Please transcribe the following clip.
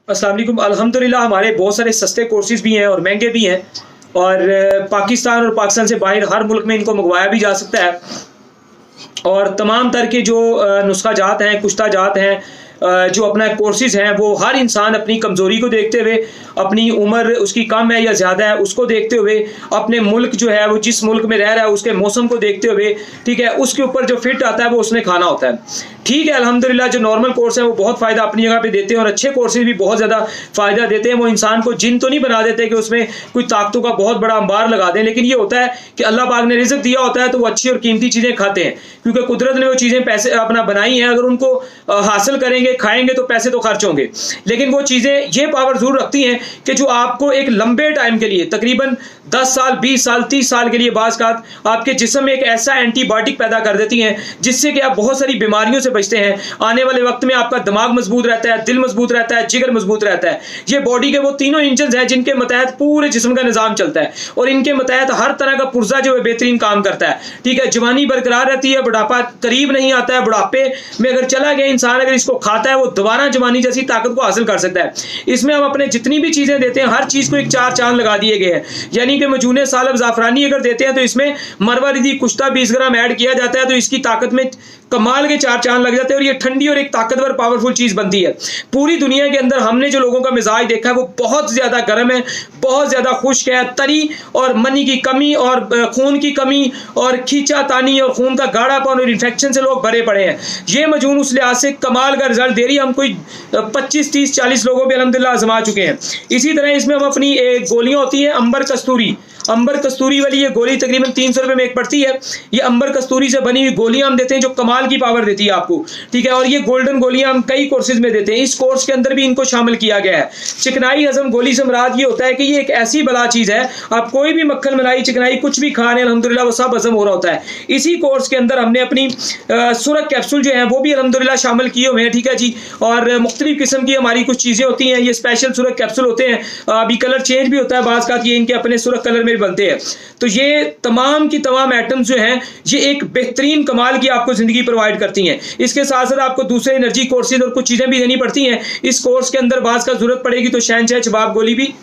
अस्सलाम वालेकुम। अल्हम्दुलिल्लाह हमारे बहुत सारे सस्ते कोर्सेज़ भी हैं और महंगे भी हैं, और पाकिस्तान और पाकिस्तान से बाहर हर मुल्क में इनको मंगवाया भी जा सकता है। और तमाम तरह के जो नुस्खा जात हैं, कुश्ता जात हैं, जो अपना कोर्सेज़ हैं, वो हर इंसान अपनी कमज़ोरी को देखते हुए, अपनी उम्र उसकी कम है या ज़्यादा है उसको देखते हुए, अपने मुल्क जो है वो जिस मुल्क में रह रहा है उसके मौसम को देखते हुए, ठीक है, उसके ऊपर जो फिट आता है वो उसने खाना होता है। ठीक है, अल्हम्दुलिल्लाह जो नॉर्मल कोर्स है वो बहुत फ़ायदा अपनी जगह पे देते हैं, और अच्छे कोर्सेज भी बहुत ज़्यादा फ़ायदा देते हैं। वो इंसान को जिन तो नहीं बना देते कि उसमें कोई ताकतों का बहुत बड़ा अंबार लगा दें, लेकिन ये होता है कि अल्लाह पाक ने रिज़्क़ दिया होता है तो वो अच्छी और कीमती चीज़ें खाते हैं, क्योंकि कुदरत ने वो चीज़ें पैसे अपना बनाई हैं। अगर उनको हासिल करेंगे, खाएंगे तो पैसे तो खर्च होंगे, लेकिन वो चीज़ें ये पावर ज़रूर रखती हैं कि जो आपको एक लंबे टाइम के लिए, तकरीबन 10 साल, 20 साल, 30 साल के लिए बाज़ का आपके जिस्म में एक ऐसा एंटीबायोटिक पैदा कर देती हैं जिससे कि आप बहुत सारी बीमारियों से बचते हैं। आने वाले वक्त में आपका दिमाग मजबूत रहता है, दिल मजबूत रहता है, जिगर मजबूत रहता है। ये बॉडी के वो तीनों इंजन हैं जिनके मतहत पूरे जिस्म का निज़ाम चलता है, और इनके मतहत हर तरह का पुर्जा जो है बेहतरीन काम करता है। ठीक है, जवानी बरकरार रहती है, बुढ़ापा करीब नहीं आता है। बुढ़ापे में अगर चला गया इंसान, अगर इसको खाता है, वो दोबारा जवानी जैसी ताकत को हासिल कर सकता है। इसमें हम अपने जितनी भी चीज़ें देते हैं, हर चीज़ को एक 4 चांद लगा दिए गए हैं। यानी कि मजूने सालब ज़ाफ़रानी अगर देते हैं तो इसमें मरवा रिदी कुश्ता 20 ग्राम ऐड किया जाता है, तो इसकी ताकत में कमाल के 4 चांद लग जाते हैं, और ये ठंडी और एक ताकतवर पावरफुल चीज़ बनती है। पूरी दुनिया के अंदर हमने जो लोगों का मिजाज देखा है वो बहुत ज़्यादा गर्म है, बहुत ज़्यादा खुश्क है, तरी और मनी की कमी और खून की कमी और खींचातानी और खून का गाढ़ापन और इन्फेक्शन से लोग भरे पड़े हैं। ये मजून उस लिहाज से कमाल का रिजल्ट दे रही है। हम कोई 25, 30, 40 लोगों पर अल्हम्दुलिल्लाह आजमा चुके हैं। इसी तरह इसमें हम अपनी गोलियाँ होती हैं अंबर कस्तूरी वाली, ये गोली तकरीबन 300 रुपये में एक पड़ती है। ये अंबर कस्तूरी से बनी हुई गोलियां हम देते हैं जो कमाल की पावर देती है आपको। ठीक है, और ये गोल्डन गोलियां हम कई कोर्सेज में देते हैं। इस कोर्स के अंदर भी इनको शामिल किया गया है। चिकनाई हजम गोली से मुराद ये होता है कि ये एक ऐसी बला चीज़ है, आप कोई भी मक्खन मलाई चिकनाई कुछ भी खा रहे हैं अल्हम्दुलिल्लाह वो सब हजम हो रहा होता है। इसी कोर्स के अंदर हमने अपनी सुरख कैप्सूल जो है वो भी अल्हम्दुलिल्लाह शामिल किए हुए हैं। ठीक है जी, और मुख्तलिफ किस्म की हमारी कुछ चीज़ें होती हैं। ये स्पेशल सुरख कैप्सूल होते हैं, अभी कलर चेंज भी होता है बाज़ का, ये इनके अपने सुरख कलर में बनते हैं। तो ये तमाम की तमाम आइटम्स जो हैं ये एक बेहतरीन कमाल की आपको ज़िंदगी प्रोवाइड करती हैं। इसके साथ साथ आपको दूसरे एनर्जी कोर्सेज और कुछ चीज़ें भी देनी पड़ती हैं। इस कोर्स के अंदर बाज़ का ज़रूरत पड़ेगी तो शहनशाह चबाब गोली भी